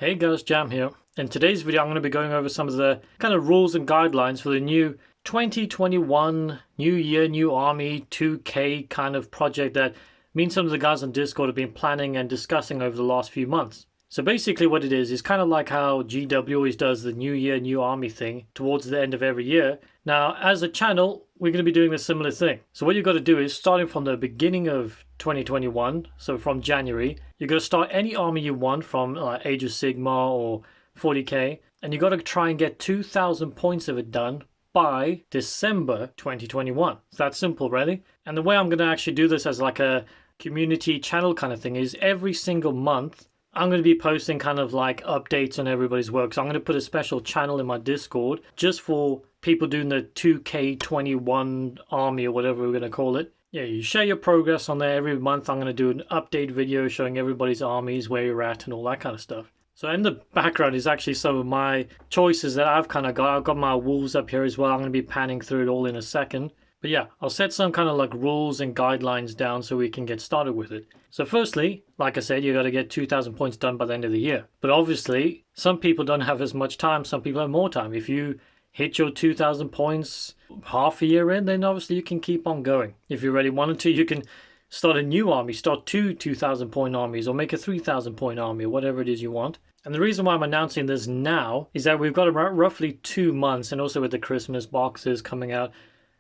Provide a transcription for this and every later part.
Hey guys, Jam here. In today's video, I'm going to be going over some of the kind of rules and guidelines for the new 2021 New Year, New Army 2K kind of project that me and some of the guys on Discord have been planning and discussing over the last few months. So basically what it is kind of like how GW always does the New Year, New Army thing towards the end of every year. Now, as a channel, we're going to be doing a similar thing. So what you've got to do is, starting from the beginning of 2021, so from January, you're going to start any army you want from Age of Sigmar or 40k, and you've got to try and get 2,000 points of it done by December 2021. It's that simple, really. And the way I'm going to actually do this as like a community channel kind of thing is every single month, I'm going to be posting kind of like updates on everybody's work. So I'm going to put a special channel in my Discord just for people doing the 2K21 army or whatever we're going to call it. Yeah, you share your progress on there every month. I'm going to do an update video showing everybody's armies, where you're at and all that kind of stuff. So in the background is actually some of my choices that I've kind of got. I've got my wolves up here as well. I'm going to be panning through it all in a second. But yeah, I'll set some kind of like rules and guidelines down so we can get started with it. So firstly, like I said, you got to get 2,000 points done by the end of the year. But obviously, some people don't have as much time. Some people have more time. If you hit your 2,000 points half a year in, then obviously you can keep on going. If you really wanted to, you can start a new army, start two 2,000 point armies, or make a 3,000 point army, or whatever it is you want. And the reason why I'm announcing this now is that we've got about roughly 2 months, and also with the Christmas boxes coming out,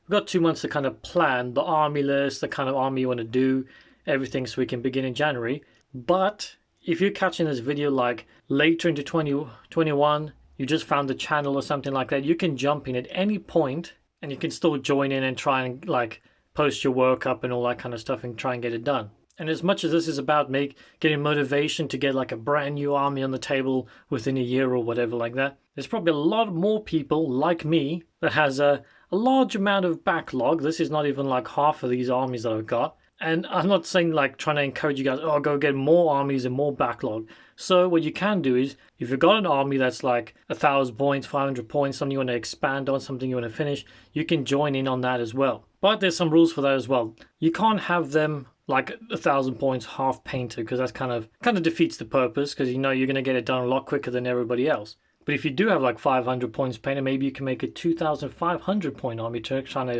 we've got 2 months to kind of plan the army list, the kind of army you want to do, everything, so we can begin in January. But if you're catching this video like later into 2021, you just found the channel or something like that, you can jump in at any point and you can still join in and try and like post your work up and all that kind of stuff and try and get it done. And as much as this is about getting motivation to get like a brand new army on the table within a year or whatever like that, there's probably a lot more people like me that has a large amount of backlog. This is not even like half of these armies that I've got. And I'm not saying like trying to encourage you guys, oh, go get more armies and more backlog. So what you can do is, if you've got an army that's like 1,000 points, 500 points, something you want to expand on, something you want to finish, you can join in on that as well. But there's some rules for that as well. You can't have them like 1,000 points half painted, because that's kind of defeats the purpose, because you know you're going to get it done a lot quicker than everybody else. But if you do have like 500 points painted, maybe you can make a 2,500 point army to kind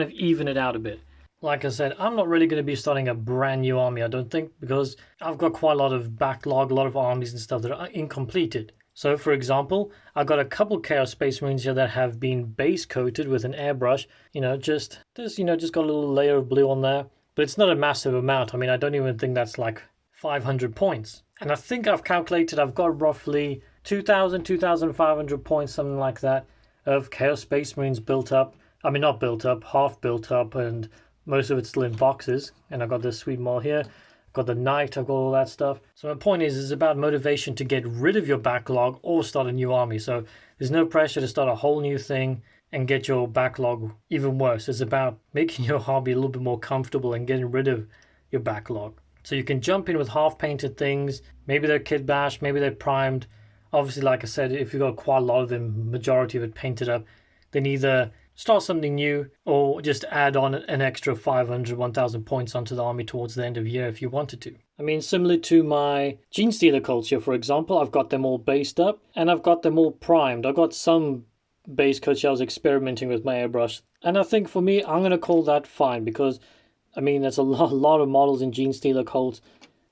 of even it out a bit. Like I said, I'm not really going to be starting a brand new army, I don't think, because I've got quite a lot of backlog, a lot of armies and stuff that are incompleted. So for example, I've got a couple Chaos Space Marines here that have been base coated with an airbrush, just got a little layer of blue on there, but it's not a massive amount. I mean, I don't even think that's like 500 points. And I think I've calculated I've got roughly 2,000, 2,500 points, something like that, of Chaos Space Marines built up. I mean, not built up, half built up, and most of it's still in boxes. And I've got this sweet mall here. I've got the knight, I've got all that stuff. So my point is, it's about motivation to get rid of your backlog or start a new army. So there's no pressure to start a whole new thing and get your backlog even worse. It's about making your hobby a little bit more comfortable and getting rid of your backlog. So you can jump in with half-painted things. Maybe they're kit bashed, maybe they're primed. Obviously, like I said, if you've got quite a lot of them, majority of it painted up, then either start something new or just add on an extra 500, 1,000 points onto the army towards the end of the year if you wanted to. I mean, similar to my Gene Stealer cults here, for example, I've got them all based up and I've got them all primed. I've got some base coats I was experimenting with my airbrush. And I think for me, I'm going to call that fine, because I mean, there's a lot of models in Gene Stealer cults,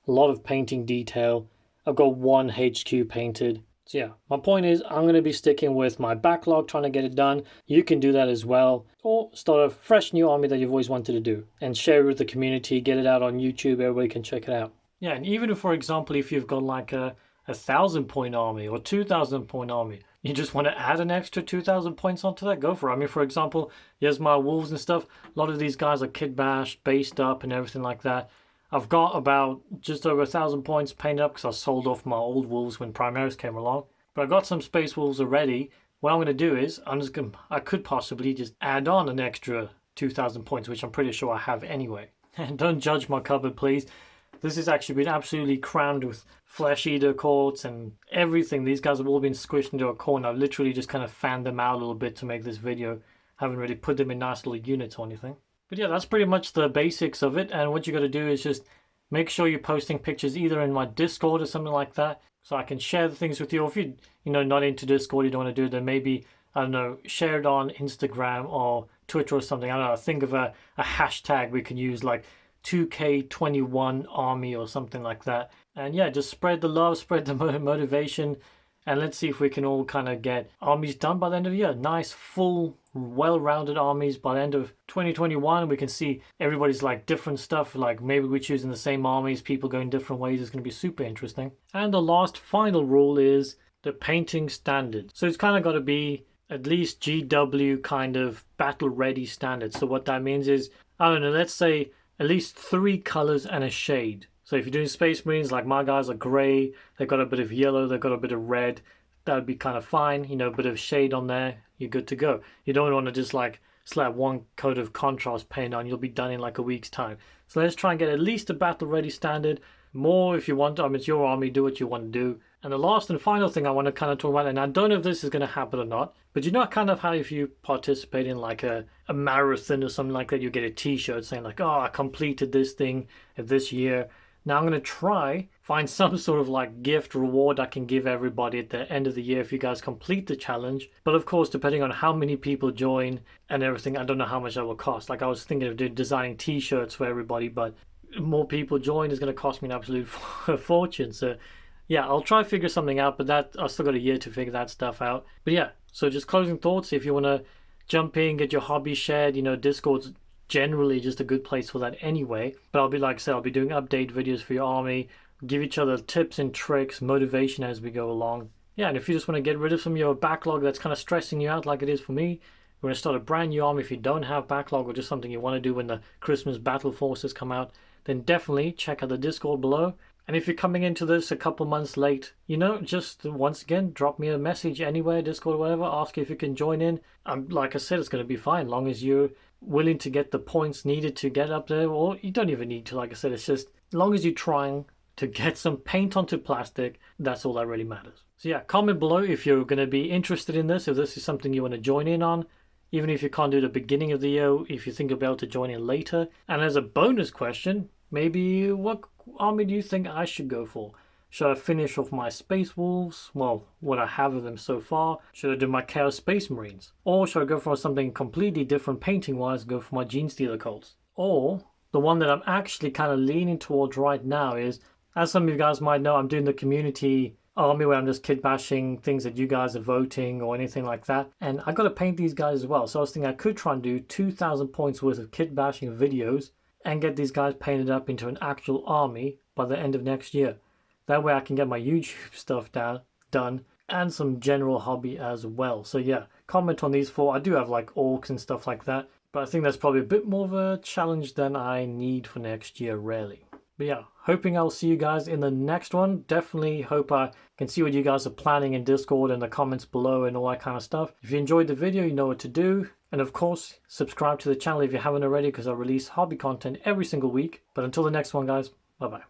a lot of painting detail. I've got one HQ painted. So yeah, my point is, I'm going to be sticking with my backlog, trying to get it done. You can do that as well, or start a fresh new army that you've always wanted to do and share it with the community, get it out on YouTube, everybody can check it out. Yeah, and even if, for example, if you've got like a 1,000 point army or 2,000 point army, you just want to add an extra 2,000 points onto that, go for it. I mean, for example, here's my wolves and stuff. A lot of these guys are kit bashed, based up and everything like that. I've got about just over 1,000 points painted up because I sold off my old wolves when Primaris came along. But I've got some space wolves already. What I'm going to do is, I could possibly just add on an extra 2,000 points, which I'm pretty sure I have anyway. And don't judge my cupboard, please. This has actually been absolutely crammed with flesh eater courts and everything. These guys have all been squished into a corner. I've literally just kind of fanned them out a little bit to make this video. Haven't really put them in nice little units or anything. But yeah, that's pretty much the basics of it. And what you got to do is just make sure you're posting pictures either in my Discord or something like that. so I can share the things with you. Or if you not into Discord, you don't want to do it, then maybe, I don't know, share it on Instagram or Twitter or something. I don't know, think of a hashtag we can use, like 2K21 army or something like that. And yeah, just spread the love, spread the motivation, and let's see if we can all kind of get armies done by the end of the year. Nice, full, well-rounded armies by the end of 2021. We can see everybody's like different stuff, like maybe we're choosing the same armies, people going different ways. It's going to be super interesting. And the last final rule is the painting standard. So it's kind of got to be at least GW kind of battle ready standard. So what that means is, I don't know, let's say at least 3 colors and a shade. So if you're doing Space Marines, like my guys are grey, they've got a bit of yellow, they've got a bit of red, that would be kind of fine. A bit of shade on there, you're good to go. You don't want to just like slap one coat of contrast paint on, you'll be done in like a week's time. So let's try and get at least a battle ready standard. More if you want to, it's your army, do what you want to do. And the last and final thing I want to kind of talk about, and I don't know if this is going to happen or not, but you know kind of how if you participate in like a marathon or something like that, you get a t-shirt saying like, oh, I completed this thing this year. Now I'm going to try find some sort of like gift reward I can give everybody at the end of the year if you guys complete the challenge. But of course, depending on how many people join and everything, I don't know how much that will cost. Like I was thinking of designing t-shirts for everybody, but more people join is going to cost me an absolute fortune. So yeah, I'll try to figure something out, but that I've still got a year to figure that stuff out. But yeah, so just closing thoughts. If you want to jump in, get your hobby shared, Discord's generally just a good place for that anyway. But I'll be, like I said, I'll be doing update videos for your army, give each other tips and tricks, motivation as we go along. Yeah, and if you just want to get rid of some of your backlog that's kind of stressing you out like it is for me, we're going to start a brand new army. If you don't have backlog or just something you want to do when the Christmas battle forces come out, then definitely check out the Discord below. And if you're coming into this a couple months late, just once again, drop me a message anywhere, Discord or whatever, ask if you can join in. Like I said, it's going to be fine, long as you're willing to get the points needed to get up there, or you don't even need to, like I said, it's just, as long as you're trying to get some paint onto plastic, that's all that really matters. So yeah, comment below if you're going to be interested in this, if this is something you want to join in on. Even if you can't do the beginning of the year, if you think you'll be able to join in later. And as a bonus question, maybe what army do you think I should go for? Should I finish off my Space Wolves? Well, what I have of them so far. Should I do my Chaos Space Marines? Or should I go for something completely different painting-wise, go for my Genestealer Cults? Or, the one that I'm actually kind of leaning towards right now is, as some of you guys might know, I'm doing the community army where I'm just kit bashing things that you guys are voting or anything like that. And I got to paint these guys as well. So I was thinking I could try and do 2,000 points worth of kit bashing videos and get these guys painted up into an actual army by the end of next year. That way I can get my YouTube stuff done and some general hobby as well. So yeah, comment on these 4. I do have like orcs and stuff like that, but I think that's probably a bit more of a challenge than I need for next year, really. But yeah, hoping I'll see you guys in the next one. Definitely hope I can see what you guys are planning in Discord and the comments below and all that kind of stuff. If you enjoyed the video, you know what to do. And of course, subscribe to the channel if you haven't already, because I release hobby content every single week. But until the next one, guys, bye-bye.